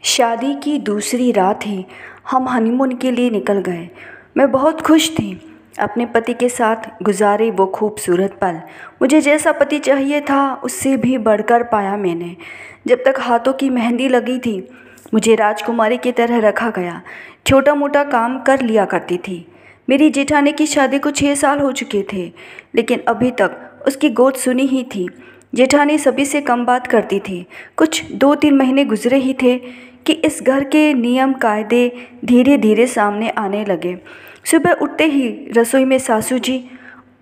शादी की दूसरी रात ही हम हनीमून के लिए निकल गए। मैं बहुत खुश थी। अपने पति के साथ गुजारे वो खूबसूरत पल मुझे जैसा पति चाहिए था उससे भी बढ़कर पाया मैंने। जब तक हाथों की मेहंदी लगी थी मुझे राजकुमारी की तरह रखा गया। छोटा मोटा काम कर लिया करती थी। मेरी जेठानी की शादी को 6 साल हो चुके थे, लेकिन अभी तक उसकी गोद सुनी ही थी। जेठानी सभी से कम बात करती थी। कुछ 2-3 महीने गुजरे ही थे कि इस घर के नियम कायदे धीरे धीरे सामने आने लगे। सुबह उठते ही रसोई में सासू जी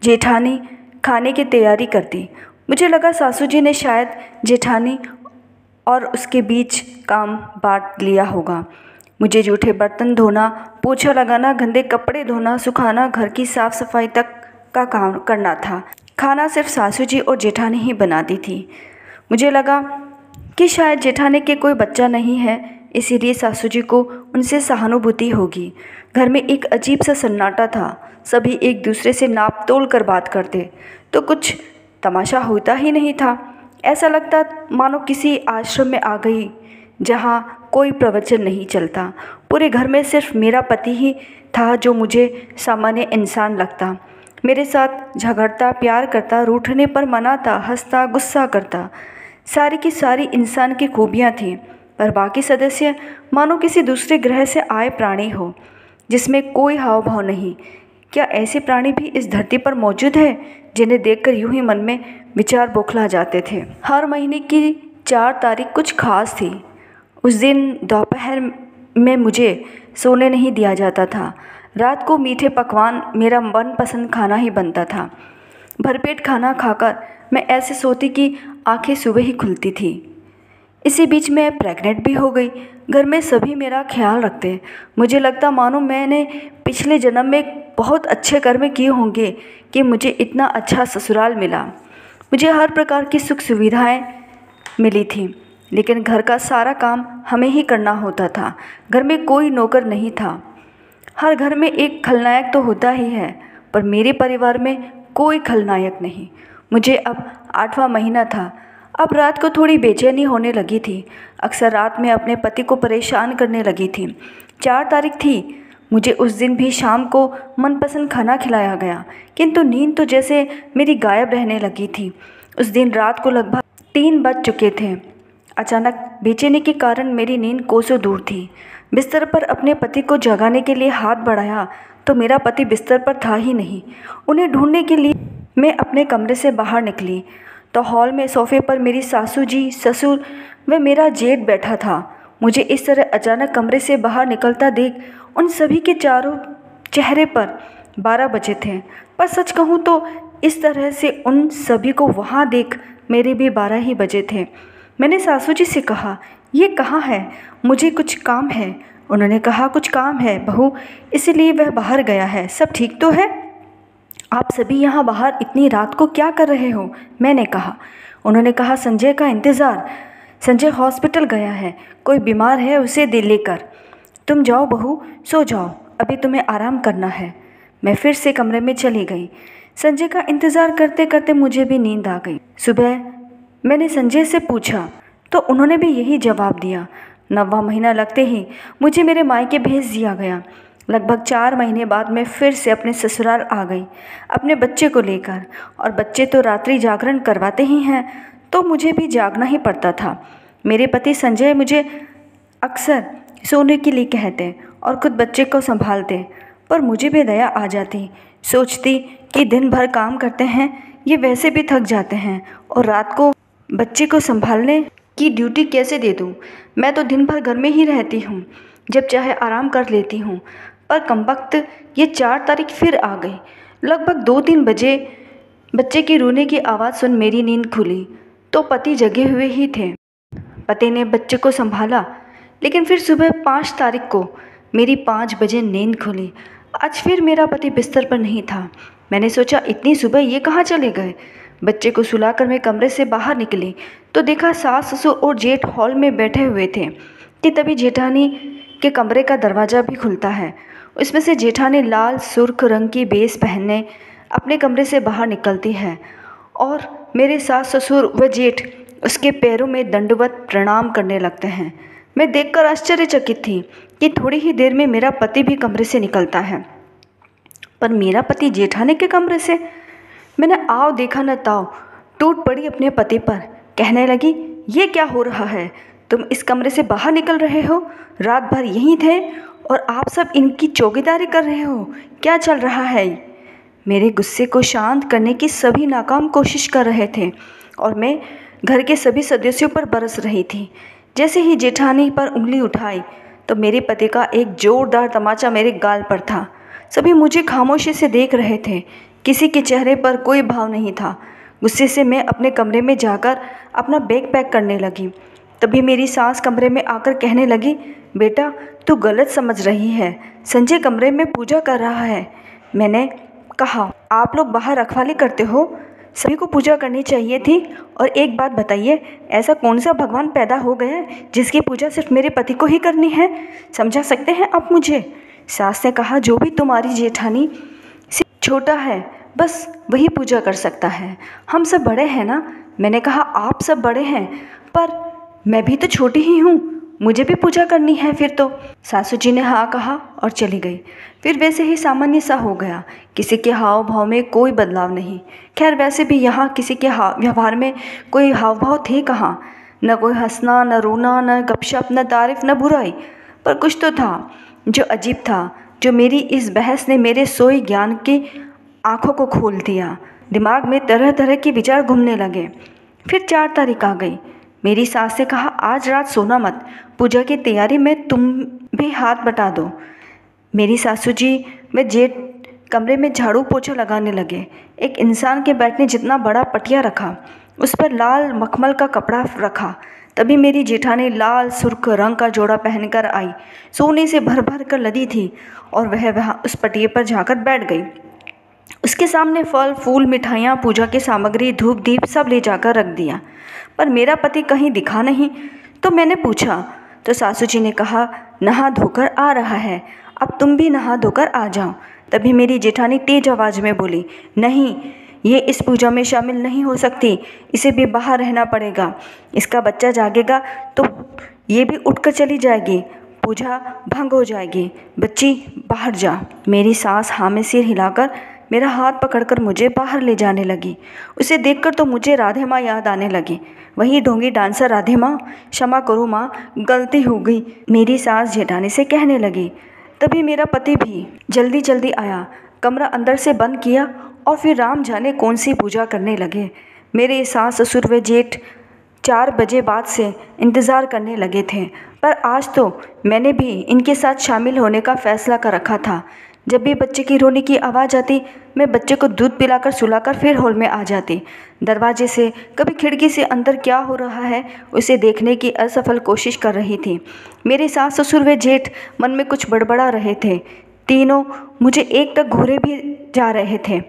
जेठानी खाने की तैयारी करती। मुझे लगा सासू जी ने शायद जेठानी और उसके बीच काम बांट लिया होगा। मुझे जूठे बर्तन धोना, पोछा लगाना, गंदे कपड़े धोना, सुखाना, घर की साफ़ सफाई तक का काम करना था। खाना सिर्फ सासू जी और जेठानी ही बनाती थी। मुझे लगा कि शायद जेठानी के कोई बच्चा नहीं है, इसीलिए सासू जी को उनसे सहानुभूति होगी। घर में एक अजीब सा सन्नाटा था। सभी एक दूसरे से नाप तोल कर बात करते तो कुछ तमाशा होता ही नहीं था। ऐसा लगता मानो किसी आश्रम में आ गई जहाँ कोई प्रवचन नहीं चलता। पूरे घर में सिर्फ मेरा पति ही था जो मुझे सामान्य इंसान लगता। मेरे साथ झगड़ता, प्यार करता, रूठने पर मनाता, हंसता, गुस्सा करता। सारी की सारी इंसान की खूबियाँ थीं, पर बाकी सदस्य मानो किसी दूसरे ग्रह से आए प्राणी हो जिसमें कोई हाव भाव नहीं। क्या ऐसे प्राणी भी इस धरती पर मौजूद है जिन्हें देखकर यूं ही मन में विचार बौखला जाते थे। हर महीने की 4 तारीख कुछ खास थी। उस दिन दोपहर में मुझे सोने नहीं दिया जाता था। रात को मीठे पकवान, मेरा मनपसंद खाना ही बनता था। भरपेट खाना खाकर मैं ऐसे सोती कि आंखें सुबह ही खुलती थी। इसी बीच मैं प्रेग्नेंट भी हो गई। घर में सभी मेरा ख्याल रखते। मुझे लगता मानो मैंने पिछले जन्म में बहुत अच्छे कर्म किए होंगे कि मुझे इतना अच्छा ससुराल मिला। मुझे हर प्रकार की सुख सुविधाएं मिली थी, लेकिन घर का सारा काम हमें ही करना होता था। घर में कोई नौकर नहीं था। हर घर में एक खलनायक तो होता ही है, पर मेरे परिवार में कोई खलनायक नहीं। मुझे अब 8वां महीना था। अब रात को थोड़ी बेचैनी होने लगी थी। अक्सर रात में अपने पति को परेशान करने लगी थी। 4 तारीख थी। मुझे उस दिन भी शाम को मनपसंद खाना खिलाया गया, किंतु नींद तो जैसे मेरी गायब रहने लगी थी। उस दिन रात को लगभग 3 बज चुके थे। अचानक बेचैनी के कारण मेरी नींद कोसों दूर थी। बिस्तर पर अपने पति को जगाने के लिए हाथ बढ़ाया तो मेरा पति बिस्तर पर था ही नहीं। उन्हें ढूंढने के लिए मैं अपने कमरे से बाहर निकली तो हॉल में सोफे पर मेरी सासू जी, ससुर व मेरा जेठ बैठा था। मुझे इस तरह अचानक कमरे से बाहर निकलता देख उन सभी के चारों चेहरे पर 12 बजे थे। पर सच कहूँ तो इस तरह से उन सभी को वहाँ देख मेरे भी 12 ही बजे थे। मैंने सासू जी से कहा, ये कहाँ है? मुझे कुछ काम है। उन्होंने कहा, कुछ काम है बहू, इसलिए वह बाहर गया है। सब ठीक तो है? आप सभी यहाँ बाहर इतनी रात को क्या कर रहे हो? मैंने कहा। उन्होंने कहा, संजय का इंतज़ार। संजय हॉस्पिटल गया है, कोई बीमार है, उसे दे लेकर। तुम जाओ बहू, सो जाओ, अभी तुम्हें आराम करना है। मैं फिर से कमरे में चली गई। संजय का इंतज़ार करते करते मुझे भी नींद आ गई। सुबह मैंने संजय से पूछा तो उन्होंने भी यही जवाब दिया। 9वां महीना लगते ही मुझे मेरे मायके भेज दिया गया। लगभग 4 महीने बाद मैं फिर से अपने ससुराल आ गई अपने बच्चे को लेकर। और बच्चे तो रात्रि जागरण करवाते ही हैं, तो मुझे भी जागना ही पड़ता था। मेरे पति संजय मुझे अक्सर सोने के लिए कहते और खुद बच्चे को संभालते, पर मुझे भी दया आ जाती। सोचती कि दिन भर काम करते हैं, ये वैसे भी थक जाते हैं, और रात को बच्चे को संभालने की ड्यूटी कैसे दे दूँ? मैं तो दिन भर घर में ही रहती हूँ, जब चाहे आराम कर लेती हूँ। पर कमबख्त ये 4 तारीख फिर आ गई। लगभग 2-3 बजे बच्चे की रोने की आवाज़ सुन मेरी नींद खुली तो पति जगे हुए ही थे। पति ने बच्चे को संभाला, लेकिन फिर सुबह 5 तारीख को मेरी 5 बजे नींद खुली। आज फिर मेरा पति बिस्तर पर नहीं था। मैंने सोचा, इतनी सुबह ये कहाँ चले गए? बच्चे को सुलाकर मैं कमरे से बाहर निकली तो देखा सास, ससुर और जेठ हॉल में बैठे हुए थे कि तभी जेठानी के कमरे का दरवाज़ा भी खुलता है। उसमें से जेठानी लाल सुर्ख रंग की बेस पहनने अपने कमरे से बाहर निकलती है और मेरे सास, ससुर व जेठ उसके पैरों में दंडवत प्रणाम करने लगते हैं। मैं देखकर आश्चर्यचकित थी कि थोड़ी ही देर में मेरा पति भी कमरे से निकलता है। पर मेरा पति जेठानी के कमरे से? मैंने आव देखा न ताव टूट पड़ी अपने पति पर। कहने लगी, ये क्या हो रहा है? तुम इस कमरे से बाहर निकल रहे हो, रात भर यहीं थे और आप सब इनकी चौकीदारी कर रहे हो। क्या चल रहा है? मेरे गुस्से को शांत करने की सभी नाकाम कोशिश कर रहे थे और मैं घर के सभी सदस्यों पर बरस रही थी। जैसे ही जेठानी पर उंगली उठाई तो मेरे पति का एक जोरदार तमाचा मेरे गाल पर था। सभी मुझे खामोशी से देख रहे थे, किसी के चेहरे पर कोई भाव नहीं था। गुस्से से मैं अपने कमरे में जाकर अपना बैग पैक करने लगी। तभी मेरी सास कमरे में आकर कहने लगी, बेटा तू गलत समझ रही है, संजय कमरे में पूजा कर रहा है। मैंने कहा, आप लोग बाहर रखवाली करते हो, सभी को पूजा करनी चाहिए थी। और एक बात बताइए, ऐसा कौन सा भगवान पैदा हो गया जिसकी पूजा सिर्फ मेरे पति को ही करनी है? समझा सकते हैं आप मुझे? सास ने कहा, जो भी तुम्हारी जेठानी से छोटा है बस वही पूजा कर सकता है, हम सब बड़े हैं ना। मैंने कहा, आप सब बड़े हैं पर मैं भी तो छोटी ही हूँ, मुझे भी पूजा करनी है फिर तो। सासू जी ने हाँ कहा और चली गई। फिर वैसे ही सामान्य सा हो गया, किसी के हाव भाव में कोई बदलाव नहीं। खैर वैसे भी यहाँ किसी के व्यवहार में कोई हाव भाव थे कहाँ, न कोई हंसना, न रोना, न गपशप, न तारीफ, न बुराई। पर कुछ तो था जो अजीब था, जो मेरी इस बहस ने मेरे सोई ज्ञान की आँखों को खोल दिया। दिमाग में तरह तरह के विचार घूमने लगे। फिर 4 तारीख आ गई। मेरी सास ने कहा, आज रात सोना मत, पूजा की तैयारी में तुम भी हाथ बटा दो। मेरी सासू जी व जेठ कमरे में झाड़ू पोछा लगाने लगे। एक इंसान के बैठने जितना बड़ा पटिया रखा, उस पर लाल मखमल का कपड़ा रखा। तभी मेरी जेठानी लाल सुर्ख रंग का जोड़ा पहनकर आई। सोने से भर भर कर लदी थी और वह वहाँ उस पटिए पर जाकर बैठ गई। उसके सामने फल फूल, मिठाइयाँ, पूजा की सामग्री, धूप दीप सब ले जाकर रख दिया। पर मेरा पति कहीं दिखा नहीं। तो मैंने पूछा तो सासू जी ने कहा, नहा धोकर आ रहा है, अब तुम भी नहा धोकर आ जाओ। तभी मेरी जेठानी तेज आवाज़ में बोली, नहीं, ये इस पूजा में शामिल नहीं हो सकती, इसे भी बाहर रहना पड़ेगा। इसका बच्चा जागेगा तो ये भी उठकर चली जाएगी, पूजा भंग हो जाएगी। बच्ची बाहर जा। मेरी सास हाँ में सिर हिलाकर मेरा हाथ पकड़कर मुझे बाहर ले जाने लगी। उसे देखकर तो मुझे राधे माँ याद आने लगी, वही ढोंगी डांसर राधे माँ। क्षमा करो माँ, गलती हो गई, मेरी सास जेठानी से कहने लगी। तभी मेरा पति भी जल्दी जल्दी आया, कमरा अंदर से बंद किया और फिर राम जाने कौन सी पूजा करने लगे। मेरे सास ससुर व जेठ 4 बजे बाद से इंतज़ार करने लगे थे। पर आज तो मैंने भी इनके साथ शामिल होने का फ़ैसला कर रखा था। जब भी बच्चे की रोने की आवाज़ आती, मैं बच्चे को दूध पिलाकर सुलाकर फिर हॉल में आ जाती। दरवाजे से, कभी खिड़की से अंदर क्या हो रहा है उसे देखने की असफल कोशिश कर रही थी। मेरे सास ससुर व जेठ मन में कुछ बड़बड़ा रहे थे। तीनों मुझे एकटक घूरे भी जा रहे थे,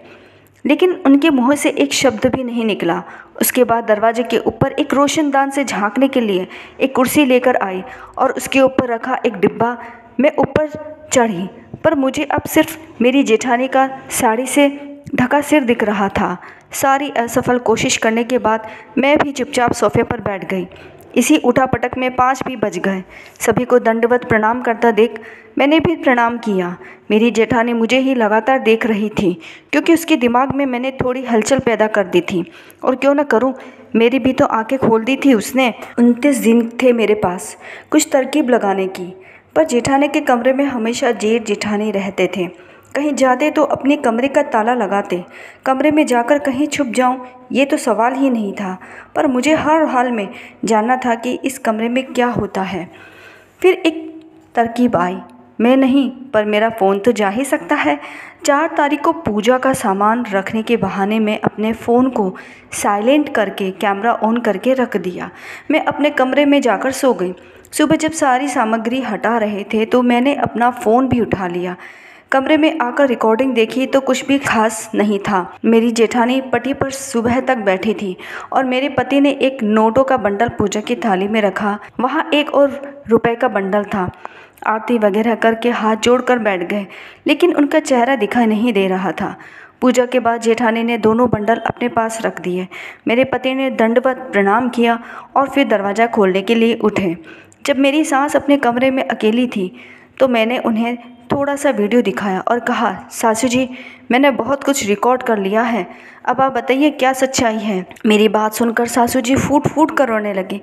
लेकिन उनके मुँह से एक शब्द भी नहीं निकला। उसके बाद दरवाजे के ऊपर एक रोशनदान से झांकने के लिए एक कुर्सी लेकर आई और उसके ऊपर रखा एक डिब्बा। मैं ऊपर चढ़ी, पर मुझे अब सिर्फ मेरी जेठानी का साड़ी से ढका सिर दिख रहा था। सारी असफल कोशिश करने के बाद मैं भी चुपचाप सोफे पर बैठ गई। इसी उठापटक में 5 भी बज गए। सभी को दंडवत प्रणाम करता देख मैंने भी प्रणाम किया। मेरी जेठानी मुझे ही लगातार देख रही थी, क्योंकि उसके दिमाग में मैंने थोड़ी हलचल पैदा कर दी थी। और क्यों न करूं, मेरी भी तो आंखें खोल दी थी उसने। 29 दिन थे मेरे पास कुछ तरकीब लगाने की। पर जेठानी के कमरे में हमेशा जेठ जेठानी रहते थे। कहीं जाते तो अपने कमरे का ताला लगाते। कमरे में जाकर कहीं छुप जाऊं ये तो सवाल ही नहीं था, पर मुझे हर हाल में जानना था कि इस कमरे में क्या होता है। फिर एक तरकीब आई। मैं नहीं, पर मेरा फ़ोन तो जा ही सकता है। 4 तारीख को पूजा का सामान रखने के बहाने में अपने फ़ोन को साइलेंट करके कैमरा ऑन करके रख दिया। मैं अपने कमरे में जाकर सो गई। सुबह जब सारी सामग्री हटा रहे थे तो मैंने अपना फ़ोन भी उठा लिया। कमरे में आकर रिकॉर्डिंग देखी तो कुछ भी खास नहीं था। मेरी जेठानी पटी पर सुबह तक बैठी थी और मेरे पति ने एक नोटों का बंडल पूजा की थाली में रखा। वहाँ एक और रुपए का बंडल था। आरती वगैरह करके हाथ जोड़कर बैठ गए, लेकिन उनका चेहरा दिखाई नहीं दे रहा था। पूजा के बाद जेठानी ने दोनों बंडल अपने पास रख दिए। मेरे पति ने दंडवत प्रणाम किया और फिर दरवाज़ा खोलने के लिए उठे। जब मेरी सास अपने कमरे में अकेली थी तो मैंने उन्हें थोड़ा सा वीडियो दिखाया और कहा, सासू जी, मैंने बहुत कुछ रिकॉर्ड कर लिया है, अब आप बताइए क्या सच्चाई है। मेरी बात सुनकर सासू जी फूट फूट कर रोने लगी।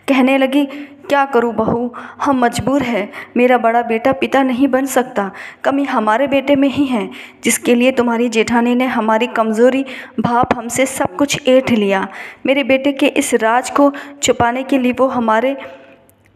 कहने लगी, क्या करूं बहू, हम मजबूर हैं। मेरा बड़ा बेटा पिता नहीं बन सकता, कमी हमारे बेटे में ही है, जिसके लिए तुम्हारी जेठानी ने हमारी कमज़ोरी भाप हमसे सब कुछ ऐंठ लिया। मेरे बेटे के इस राज को छुपाने के लिए वो हमारे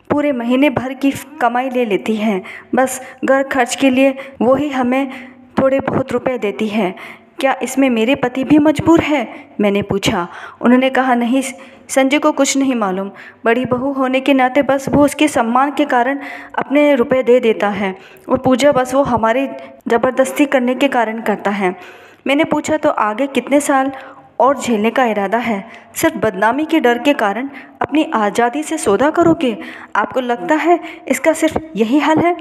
पूरे महीने भर की कमाई ले लेती है। बस घर खर्च के लिए वो ही हमें थोड़े बहुत रुपए देती है। क्या इसमें मेरे पति भी मजबूर है? मैंने पूछा। उन्होंने कहा, नहीं, संजय को कुछ नहीं मालूम। बड़ी बहू होने के नाते बस वो उसके सम्मान के कारण अपने रुपए दे देता है, और पूजा बस वो हमारी ज़बरदस्ती करने के कारण करता है। मैंने पूछा, तो आगे कितने साल और झेलने का इरादा है? सिर्फ बदनामी के डर के कारण अपनी आज़ादी से सौदा करोगे? आपको लगता है इसका सिर्फ यही हल है?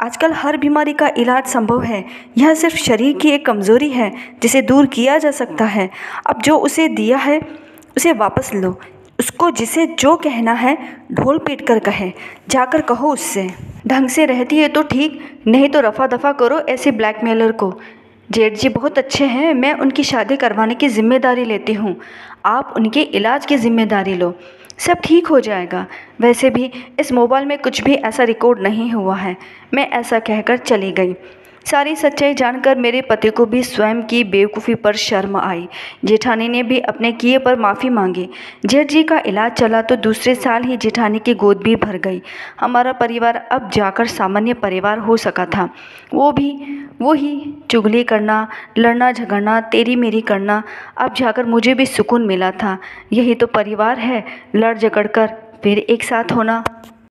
आजकल हर बीमारी का इलाज संभव है। यह सिर्फ शरीर की एक कमज़ोरी है जिसे दूर किया जा सकता है। अब जो उसे दिया है उसे वापस लो। उसको जिसे जो कहना है ढोल पीट कर कहे, जाकर कहो उससे। ढंग से रहती है तो ठीक, नहीं तो रफ़ा दफ़ा करो ऐसे ब्लैकमेलर को। जेठ जी बहुत अच्छे हैं, मैं उनकी शादी करवाने की ज़िम्मेदारी लेती हूँ, आप उनके इलाज की ज़िम्मेदारी लो, सब ठीक हो जाएगा। वैसे भी इस मोबाइल में कुछ भी ऐसा रिकॉर्ड नहीं हुआ है। मैं ऐसा कहकर चली गई। सारी सच्चाई जानकर मेरे पति को भी स्वयं की बेवकूफ़ी पर शर्म आई। जेठानी ने भी अपने किए पर माफ़ी मांगी। जेठ जी का इलाज चला तो दूसरे साल ही जेठानी की गोद भी भर गई। हमारा परिवार अब जाकर सामान्य परिवार हो सका था। वो ही चुगली करना, लड़ना झगड़ना, तेरी मेरी करना, अब जाकर मुझे भी सुकून मिला था। यही तो परिवार है, लड़ झगड़ कर फिर एक साथ होना।